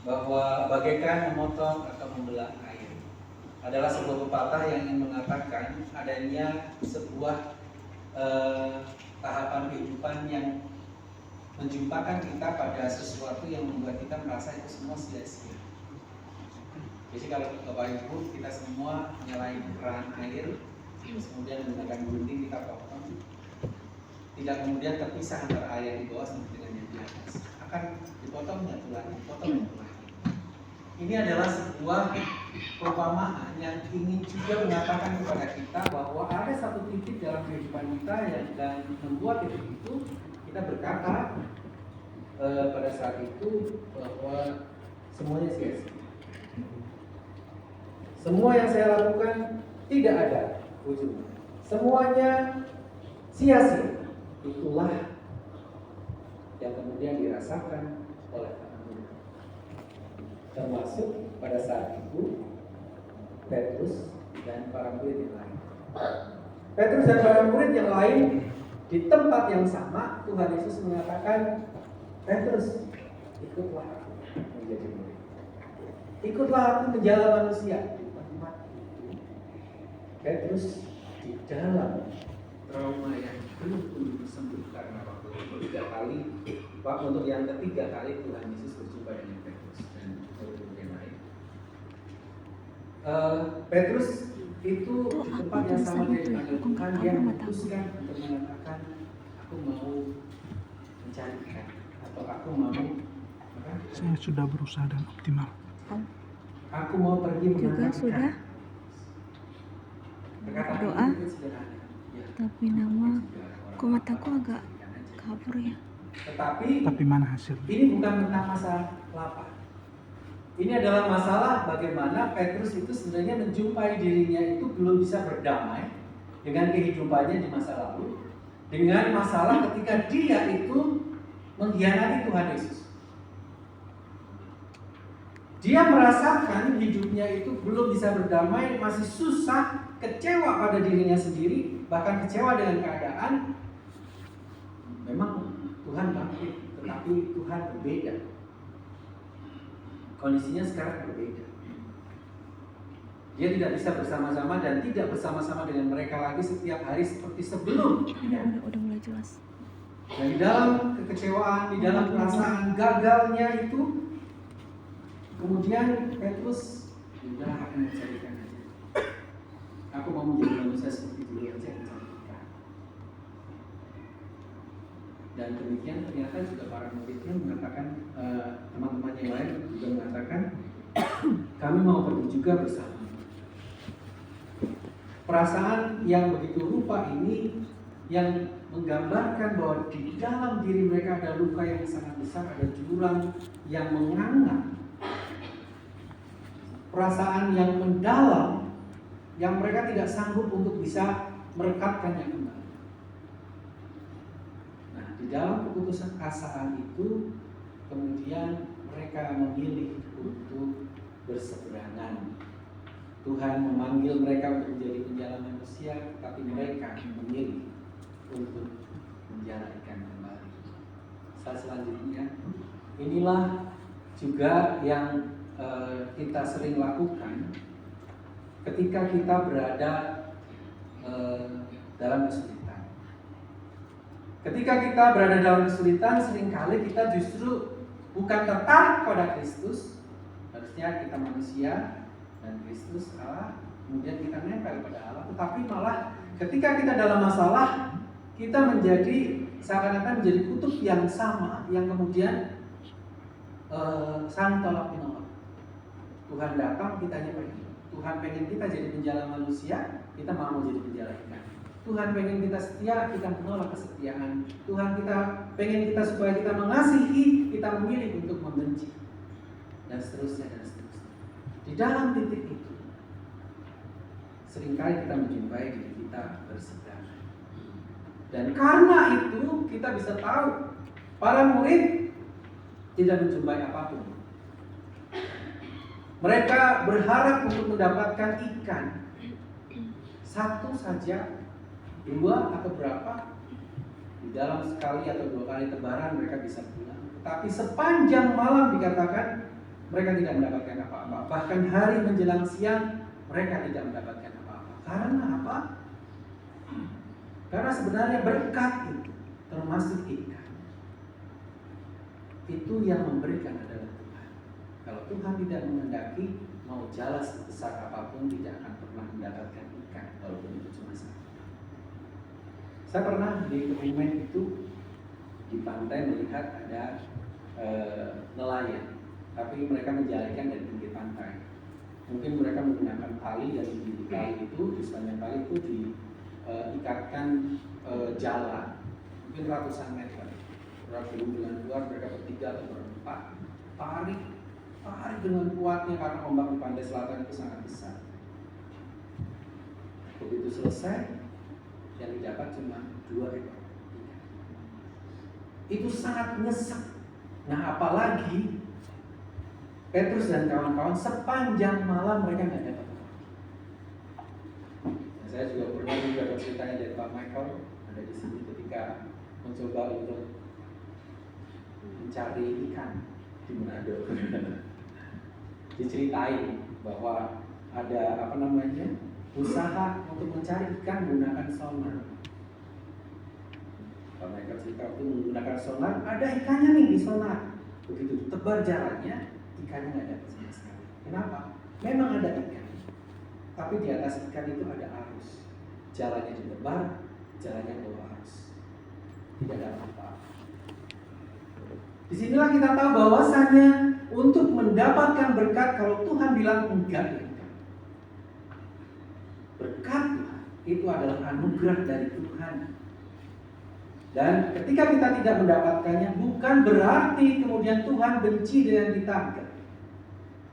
bahwa bagaikan memotong atau membelah air adalah sebuah pepatah yang ingin mengatakan adanya sebuah tahapan kehidupan yang menjumpakan kita pada sesuatu yang membuat kita merasa itu semua sia-sia. Jadi kalau Bapak Ibu kita semua nyalain keran air, terus kemudian menggunakan gunting kita potong, tidak kemudian terpisah antara air di bawah dengan yang di atas, akan dipotongnya tulang, dipotong tulang. Ini adalah sebuah perumpamaan yang ingin juga mengatakan kepada kita bahwa ada satu titik dalam kehidupan kita yang dan membuat titik itu kita berkata pada saat itu bahwa semuanya sia-sia. Semua yang saya lakukan tidak ada ujungnya. Semuanya sia-sia. Itulah yang kemudian dirasakan oleh para murid. Termasuk pada saat itu Petrus dan para murid yang lain. Petrus dan para murid yang lain di tempat yang sama Tuhan Yesus mengatakan, Petrus, ikutlah aku menjadi murid. Ikutlah aku menjala manusia. Petrus di dalam trauma yang belum sembuh karena waktu itu 3 kali, untuk yang ketiga kali Tuhan Yesus berjumpa dengan Petrus dan murid yang lain. Petrus itu di tempat yang sama dengan Tuhan, dia memutuskan untuk mengatakan, aku mau mencari ikan atau aku mau saya sudah berusaha dan optimal. Aku mau pergi menangkap ikan. Doa, tapi nama kok mataku agak kabur ya. Tapi mana hasil? Ini bukan tentang masalah lapar. Ini adalah masalah bagaimana Petrus itu sebenarnya menjumpai dirinya itu belum bisa berdamai dengan kehidupannya di masa lalu, dengan masalah ketika dia itu mengkhianati Tuhan Yesus. Dia merasakan hidupnya itu belum bisa berdamai, masih susah, kecewa pada dirinya sendiri, bahkan kecewa dengan keadaan. Memang Tuhan bangkit, tetapi Tuhan berbeda. Kondisinya sekarang berbeda. Dia tidak bisa bersama-sama dan tidak bersama-sama dengan mereka lagi setiap hari seperti sebelum. Udah mulai jelas. Dan di dalam kekecewaan, di dalam perasaan gagalnya itu, kemudian Petrus, udah aku mencarikan aja. Aku mau menjadi manusia seperti dulu aja, mencarikan. Dan demikian ternyata juga para muridnya mengatakan, teman-teman yang lain juga mengatakan, kami mau pergi juga bersama. Perasaan yang begitu rupa ini yang menggambarkan bahwa di dalam diri mereka ada luka yang sangat besar, ada jurang yang menganga. Perasaan yang mendalam yang mereka tidak sanggup untuk bisa merekatkannya kembali. Nah, di dalam keputusan asaan itu kemudian mereka memilih untuk berseberangan. Tuhan memanggil mereka untuk menjadi penjala manusia, tapi mereka memilih untuk menjala ikan kembali. Saat selanjutnya, inilah juga yang kita sering lakukan ketika kita berada dalam kesulitan. Ketika kita berada dalam kesulitan, seringkali kita justru bukan tertarik pada Kristus. Harusnya kita manusia dan Kristus Allah, kemudian kita nempel pada Allah. Tetapi malah ketika kita dalam masalah, kita menjadi seakan-akan menjadi kutub yang sama, yang kemudian saling tolak menolak. Tuhan datang, kita hanya pergi. Tuhan pengen kita jadi penjala manusia, kita mau jadi penjala ikan. Tuhan pengen kita setia, kita menolak kesetiaan. Tuhan kita pengen kita supaya kita mengasihi, kita memilih untuk membenci. Dan seterusnya dan seterusnya. Di dalam titik itu, seringkali kita menjumpai diri kita berseberangan. Dan karena itu kita bisa tahu para murid tidak menjumpai apapun. Mereka berharap untuk mendapatkan ikan. Satu saja, 2 atau berapa, di dalam sekali atau 2 kali tebaran mereka bisa pulang. Tapi sepanjang malam dikatakan mereka tidak mendapatkan apa-apa. Bahkan hari menjelang siang, mereka tidak mendapatkan apa-apa. Karena apa? Karena sebenarnya berkat itu, termasuk ikan, itu yang memberikan adalah Tuhan. Kalau Tuhan tidak menghendaki, mau jala sebesar apapun tidak akan pernah mendapatkan ikan, walaupun itu cuma satu. Saya pernah di Kebumen itu di pantai melihat ada nelayan, tapi mereka menjalankan dari pinggir pantai. Mungkin mereka menggunakan tali, dan di tali itu, di sepanjang tali itu diikatkan jala, mungkin ratusan meter. Belum dengan luar, mereka bertiga atau berempat, tarik dengan kuatnya karena ombak di pantai selatan itu sangat besar. Begitu selesai, yang didapat cuma 2 ekor ikan. Itu sangat nyesek. Nah, apalagi Petrus dan kawan-kawan sepanjang malam mereka nggak dapat apa-apa. Nah, saya juga pernah dapat ceritanya dari Pak Michael, ada di sini, ketika mencoba untuk mencari ikan di Manado. Diceritain bahwa ada usaha untuk mencari ikan menggunakan sonar. Kalau mereka cerita itu menggunakan sonar, ada ikannya nih di sonar. Begitu tebar jalannya, ikannya nggak dapat sama sekali. Kenapa? Memang ada ikan, tapi di atas ikan itu ada arus. Jalannya ditebar, jalannya bawa arus. Tidak ada apa-apa. Disinilah kita tahu bahwasannya untuk mendapatkan berkat, kalau Tuhan bilang enggak, ya enggak. Berkat Tuhan itu adalah anugerah dari Tuhan. Dan ketika kita tidak mendapatkannya, bukan berarti kemudian Tuhan benci dengan kita.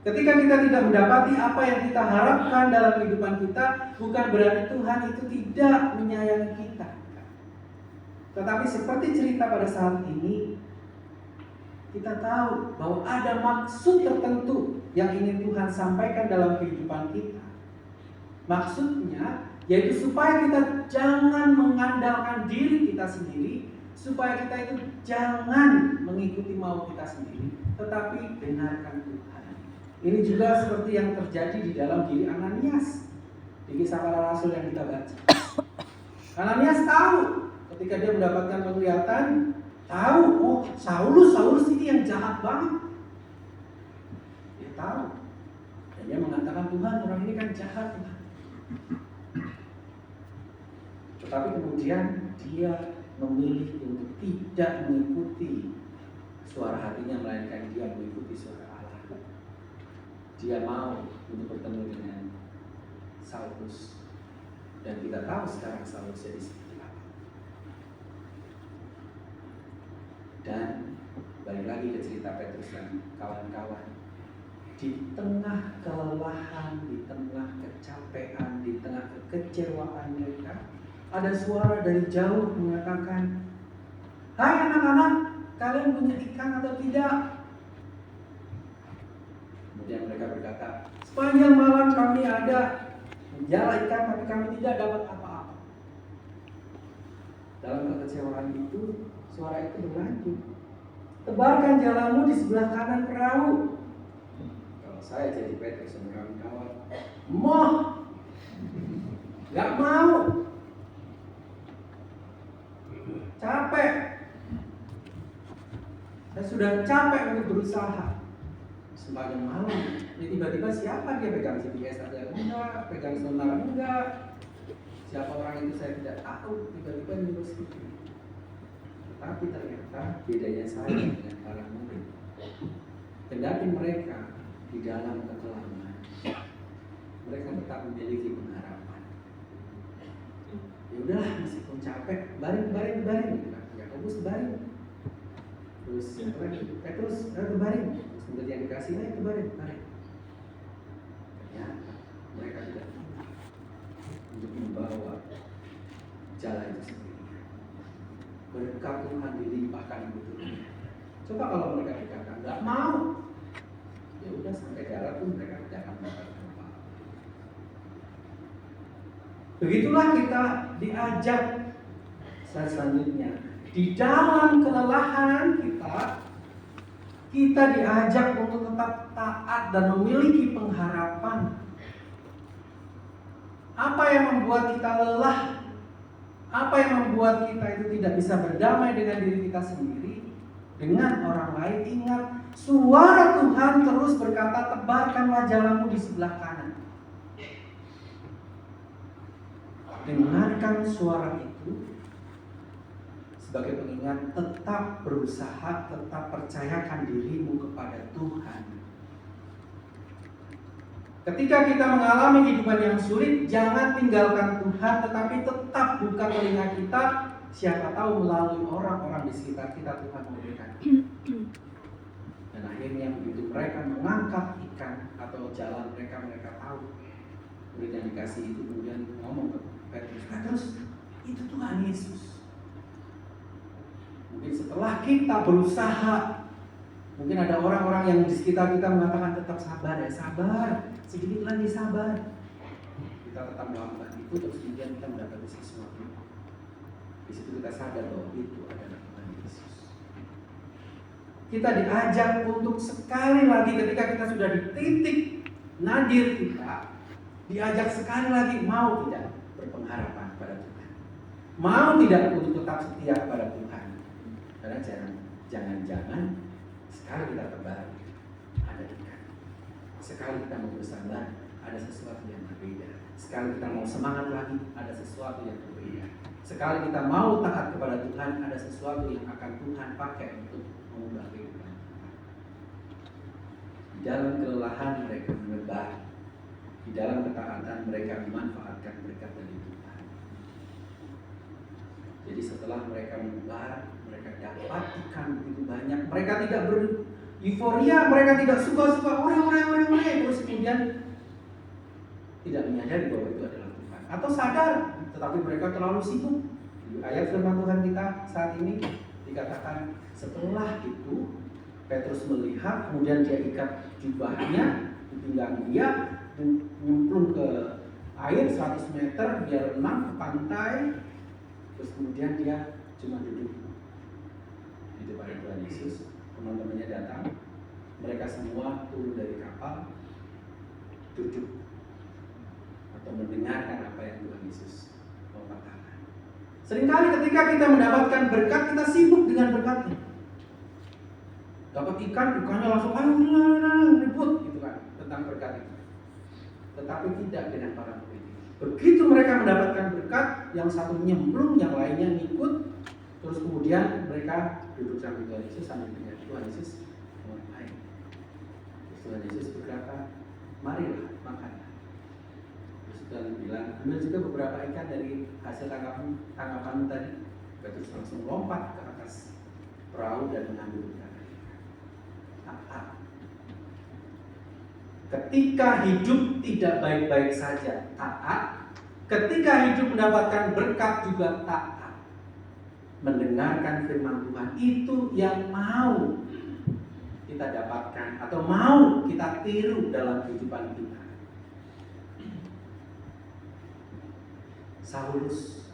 Ketika kita tidak mendapati apa yang kita harapkan dalam kehidupan kita, bukan berarti Tuhan itu tidak menyayangi kita. Tetapi seperti cerita pada saat ini, kita tahu bahwa ada maksud tertentu yang ingin Tuhan sampaikan dalam kehidupan kita. Maksudnya yaitu supaya kita jangan mengandalkan diri kita sendiri, supaya kita itu jangan mengikuti mau kita sendiri, tetapi dengarkan Tuhan. Ini juga seperti yang terjadi di dalam diri Ananias di Kisah Para Rasul yang kita baca. Ananias tahu ketika dia mendapatkan penglihatan, tahu, oh Saulus ini yang jahat banget. Dia tahu. Dan dia mengatakan, Tuhan, orang ini kan jahat, Tuhan. Tetapi kemudian dia memilih untuk tidak mengikuti suara hatinya, melainkan dia mengikuti suara Allah. Dia mau untuk bertemu dengan Saulus. Dan kita tahu sekarang Saulus jadi seperti apa. Dan balik lagi ke cerita Petrus dan kawan-kawan. Di tengah kelelahan, di tengah kecapean, di tengah kekecewaan mereka, ada suara dari jauh mengatakan, "Hai anak-anak, kalian punya ikan atau tidak?" Kemudian mereka berkata, "Sepanjang malam kami ada menjala ikan, tapi kami tidak dapat apa-apa." Dalam kekecewaan itu, suara itu berlanjut, "Tebarkan jalamu di sebelah kanan perahu." Kalau saya jadi Petrus dan kawan-kawan, gak mau, capek. Saya sudah capek untuk berusaha. Sepanjang malam, tiba-tiba siapa dia pegang GPS saja enggak, pegang sonar enggak. Siapa orang itu saya tidak tahu, tiba-tiba nyuruh seperti itu. Tapi ternyata bedanya saya dengan para murid. Kendati mereka di dalam kekelaman, mereka tetap memiliki pengharapan. Ya udahlah, meskipun capek, baring. Yakobus baring. Terus Petrus baring. Terus kemudian yang dikasih itu baring. Ternyata mereka tidak mampu untuk membawa jalan itu sendiri. Berkat Tuhan dilimpahkan betul. Coba kalau mereka dikatakan nggak mau, ya udah sampai darat pun mereka tidak akan mendapatkan apa-apa. Begitulah kita diajak selanjutnya. Di dalam kelelahan kita Kita diajak untuk tetap taat dan memiliki pengharapan. Apa yang membuat kita lelah? Apa yang membuat kita itu tidak bisa berdamai dengan diri kita sendiri, dengan orang lain? Ingat, suara Tuhan terus berkata, tebarkanlah jalanmu di sebelah kanan. Dengarkan suara itu sebagai pengingat, tetap berusaha, tetap percayakan dirimu kepada Tuhan. Ketika kita mengalami kehidupan yang sulit, jangan tinggalkan Tuhan, tetapi tetap buka telinga kita. Siapa tahu melalui orang-orang di sekitar kita Tuhan memberikan. Dan akhirnya begitu mereka mengangkat ikan atau jalan mereka tahu. Murid yang dikasih itu kemudian ngomong ke Petrus, itu Tuhan Yesus. Mungkin setelah kita berusaha, mungkin ada orang-orang yang di sekitar kita mengatakan tetap sabar ya, sabar, sedikit lagi sabar. Kita tetap melakukan itu, terus kemudian kita mendapati sesuatu. Di situ kita sadar bahwa itu adalah Tuhan Yesus. Kita diajak untuk sekali lagi ketika kita sudah di titik nadir kita, diajak sekali lagi mau tidak berpengharapan pada Tuhan, mau tidak untuk tetap setia kepada Tuhan. Karena jangan-jangan sekali kita terbalik ada ikan, sekali kita mau bersabar ada sesuatu yang berbeda, sekali kita mau semangat lagi ada sesuatu yang berbeda, sekali kita mau taat kepada Tuhan ada sesuatu yang akan Tuhan pakai untuk mengubah kehidupan kita. Di dalam kelelahan mereka menebar, di dalam ketaatan mereka memanfaatkan berkat dari Tuhan. Jadi setelah mereka menebar, mereka dapat ikan begitu banyak. Mereka tidak beruforia, mereka tidak suka-suka orang, terus kemudian tidak menyadari bahwa itu adalah Tuhan. Atau sadar, tetapi mereka terlalu sibuk. Di ayat firman Tuhan kita saat ini dikatakan setelah itu Petrus melihat, kemudian dia ikat jubahnya di pinggang dia dan nyemplung ke air 100 meter, dia renang ke pantai. Terus kemudian dia cuma duduk di depan Tuhan Yesus. Teman-temannya datang, mereka semua turun dari kapal, duduk atau mendengarkan apa yang Tuhan Yesus mau katakan. Seringkali ketika kita mendapatkan berkat, kita sibuk dengan berkatnya. Dapat ikannya langsung ribut gitu kan tentang berkat itu. Tetapi tidak dengan para murid. Begitu mereka mendapatkan berkat, yang satu nyemplung, yang lainnya ngikut, terus kemudian mereka duduk sambil Tuhan Yesus sambil dengar Tuhan Yesus mau ngapain. Tuhan Yesus berkata, marilah makanlah. Terus Tuhan bilang, ambil juga beberapa ikan dari hasil tangkapanmu tadi. Petrus langsung lompat ke atas perahu dan mengambil beberapa ikan. Taat. Ketika hidup tidak baik-baik saja, taat. Ketika hidup mendapatkan berkat juga taat. Mendengarkan firman Tuhan itu yang mau kita dapatkan atau mau kita tiru dalam kehidupan kita. Saulus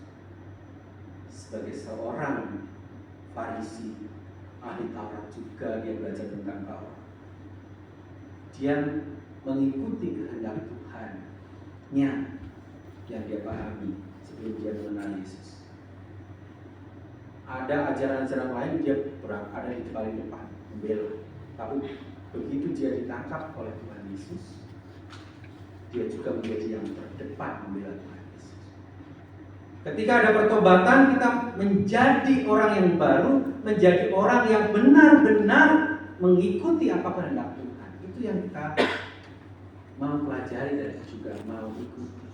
sebagai seorang Farisi, ahli Taurat juga, dia belajar tentang Taurat. Dia mengikuti kehendak Tuhan-nya yang dia pahami sebelum dia mengenal Yesus. Ada ajaran-ajaran lain dia ada di paling depan membela, tapi begitu dia ditangkap oleh Tuhan Yesus, dia juga menjadi yang terdepan membela Tuhan Yesus. Ketika ada pertobatan, kita menjadi orang yang baru, menjadi orang yang benar-benar mengikuti apa kehendak Tuhan. Itu yang kita mau pelajari dan juga mau ikuti.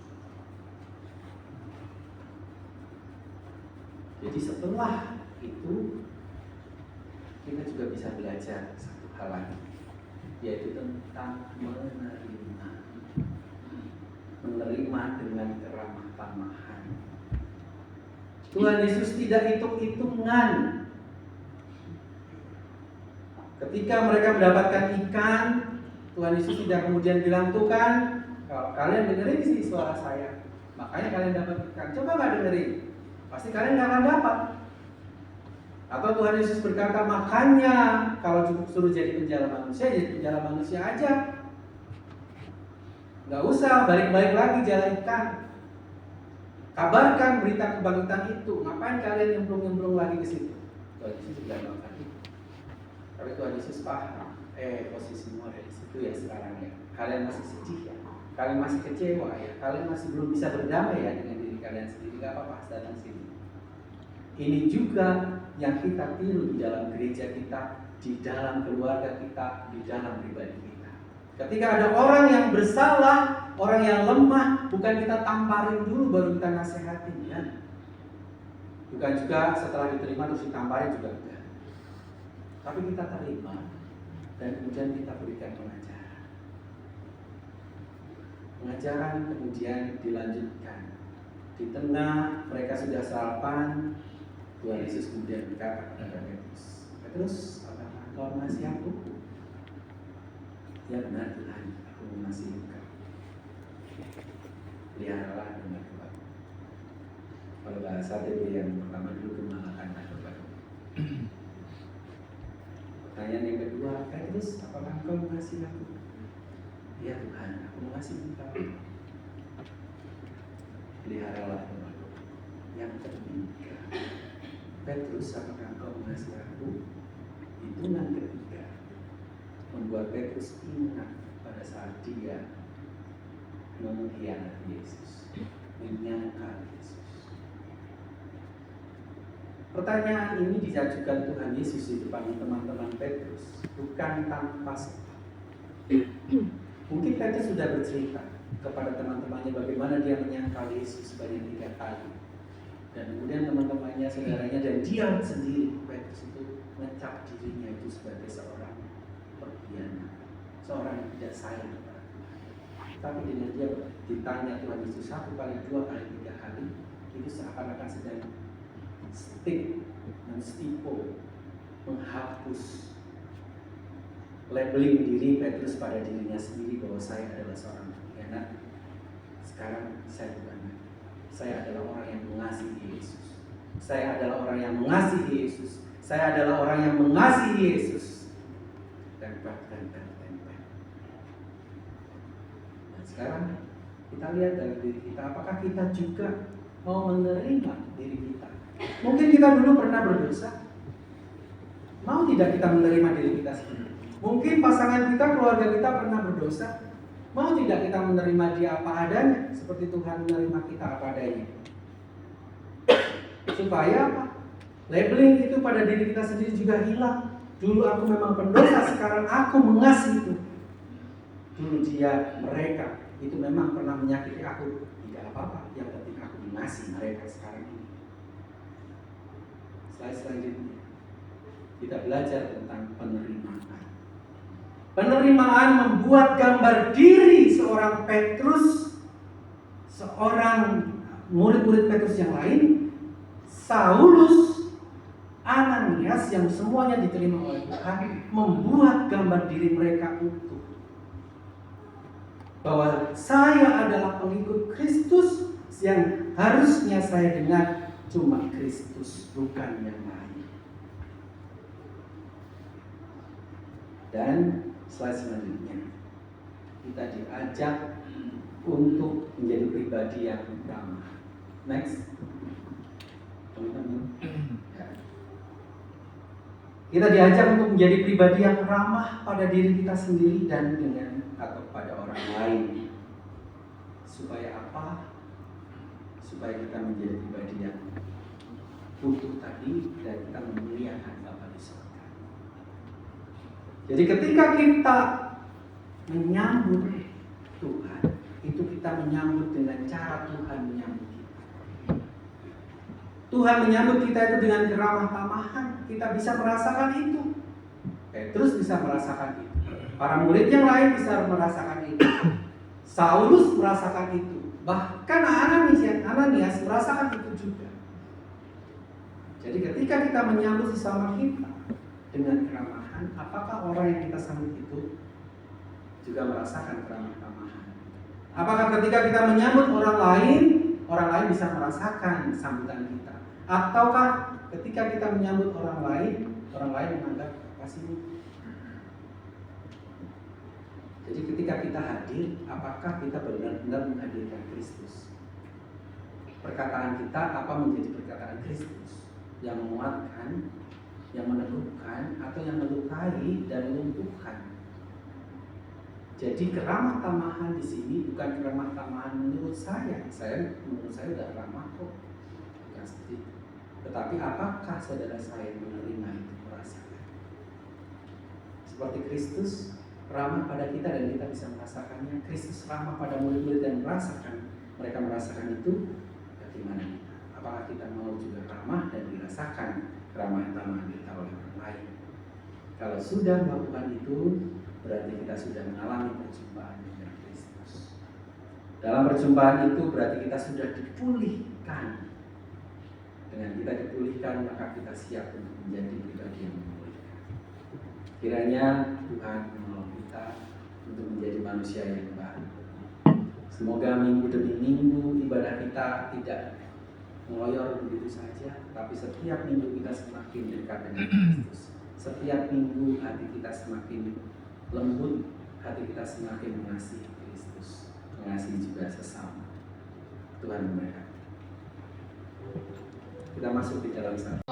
Jadi setelah itu kita juga bisa belajar satu hal lagi, yaitu tentang menerima dengan keramah tamahan. Tuhan Yesus tidak hitung-hitungan. Ketika mereka mendapatkan ikan, Tuhan Yesus tidak kemudian bilang, tuh kan, kalau kalian dengerin sih suara saya, makanya kalian dapat ikan. Coba nggak dengerin, pasti kalian nggak akan dapat. Atau Tuhan Yesus berkata, makanya kalau suruh jadi penjala manusia, jadi penjala manusia aja. Nggak usah balik-balik lagi jalan ikan. Kabarkan berita kebangkitan itu. Ngapain kalian nyemplung-nyemplung lagi ke situ? Tuhan Yesus juga melakukan itu. Tapi Tuhan Yesus paham, posisimu ada di situ ya sekarang ya. Kalian masih sedih ya. Kalian masih kecewa ya. Kalian masih belum bisa berdamai ya dengan diri kalian sendiri. Gak apa-apa, datang sini. Ini juga yang kita tiru di dalam gereja kita, di dalam keluarga kita, di dalam pribadi kita. Ketika ada orang yang bersalah, orang yang lemah, bukan kita tamparin dulu baru kita nasihatin ya. Bukan juga setelah diterima terus ditamparin juga enggak. Tapi kita terima dan kemudian kita berikan pengajaran. Pengajaran kemudian dilanjutkan. Di tengah mereka sudah sarapan, Tuhan Yesus kemudian berkata kepada Petrus, "Petrus, apakah engkau mengasihi aku?" "Ya benar Tuhan, aku mengasihi engkau. Peliharalah domba-dombaku." Kalau bahasa TB yang pertama dulu, gemalakanlah domba-dombaku. Pertanyaan yang kedua, "Petrus, apakah engkau mengasihi aku?" "Ya Tuhan, aku mengasihi engkau. Peliharalah domba-dombaku." Yang ketiga, "Petrus, apakah engkau mengasihi aku?" Hitungan ketiga membuat Petrus ingat pada saat dia mengkhianati Yesus, menyangkal Yesus. Pertanyaan ini diajukan Tuhan Yesus di depan teman-teman Petrus, bukan tanpa sebab. Mungkin Petrus sudah bercerita kepada teman-temannya bagaimana dia menyangkal Yesus sebanyak 3 kali. Dan kemudian teman-temannya, saudaranya, dan dia sendiri, Petrus itu ngecap dirinya itu sebagai seorang pengkhianat, seorang yang tidak sayang kepada Tuhan. Tapi dengan dia ditanya Tuhan Yesus 1 kali, 2 kali, 3 kali, itu seakan-akan sedang stick, menstipo, menghapus labeling diri Petrus pada dirinya sendiri bahwa saya adalah seorang pengkhianat. Sekarang saya bukan. Saya adalah orang yang mengasihi Yesus. Saya adalah orang yang mengasihi Yesus. Saya adalah orang yang mengasihi Yesus. Tempel. Nah sekarang kita lihat dari diri kita, apakah kita juga mau menerima diri kita? Mungkin kita dulu pernah berdosa. Mau tidak kita menerima diri kita sendiri? Mungkin pasangan kita, keluarga kita pernah berdosa. Mau tidak kita menerima dia apa adanya, seperti Tuhan menerima kita apa adanya? Supaya apa? Labeling itu pada diri kita sendiri juga hilang. Dulu aku memang pendosa, sekarang aku mengasihi itu. Dulu dia, mereka itu memang pernah menyakiti aku, tidak apa-apa. Yang penting aku mengasihi mereka sekarang ini. Slide selanjutnya, kita belajar tentang penerimaan. Penerimaan membuat gambar diri seorang Petrus, seorang murid-murid Petrus yang lain, Saulus, Ananias yang semuanya diterima oleh Tuhan, membuat gambar diri mereka utuh. Bahwa saya adalah pengikut Kristus, yang harusnya saya dengar cuma Kristus, bukan yang lain. Dan slide selanjutnya, kita diajak untuk menjadi pribadi yang ramah. Next, teman-teman. Ya. Kita diajak untuk menjadi pribadi yang ramah pada diri kita sendiri dan dengan atau pada orang lain. Supaya apa? Supaya kita menjadi pribadi yang utuh tadi dan kita memuliakan Bapa di surga. Jadi ketika kita menyambut Tuhan, itu kita menyambut dengan cara Tuhan menyambut kita. Tuhan menyambut kita itu dengan keramah tamahan. Kita bisa merasakan itu. Petrus bisa merasakan itu. Para murid yang lain bisa merasakan itu. Saulus merasakan itu. Bahkan Ananias merasakan itu juga. Jadi ketika kita menyambut sesama kita dengan keramahan, apakah orang yang kita sambut itu juga merasakan keramah tamahan? Apakah ketika kita menyambut orang lain bisa merasakan sambutan kita? Ataukah Ketika kita menyambut orang lain menganggap apa sih ini? Jadi ketika kita hadir, apakah kita benar-benar menghadirkan Kristus? Perkataan kita apa menjadi perkataan Kristus? Yang menguatkan, yang meneguhkan, atau yang melukai dan melumpuhkan? Jadi keramah tamahan di sini bukan keramah tamahan menurut saya udah ramah kok, bukan seperti itu. Tetapi apakah saudara saya menerima itu, merasakan? Seperti Kristus ramah pada kita dan kita bisa merasakannya. Kristus ramah pada murid-murid dan mereka merasakan itu. Bagaimana kita? Apakah kita mau juga ramah dan dirasakan keramah tamahan kita oleh orang lain? Kalau sudah melakukan itu, berarti kita sudah mengalami perjumpaan dengan Kristus. Dalam perjumpaan itu berarti kita sudah dipulihkan. Dengan kita dipulihkan, maka kita siap untuk menjadi pribadi yang memulihkan. Kiranya Tuhan menolong kita untuk menjadi manusia yang baru. Semoga minggu demi minggu ibadah kita tidak mengoyor begitu saja, tapi setiap minggu kita semakin dekat dengan Kristus. Setiap minggu hati kita semakin lembut, hati kita semakin mengasihi Kristus, mengasihi juga sesama. Tuhan memberkati. Kita masuk di dalam satu.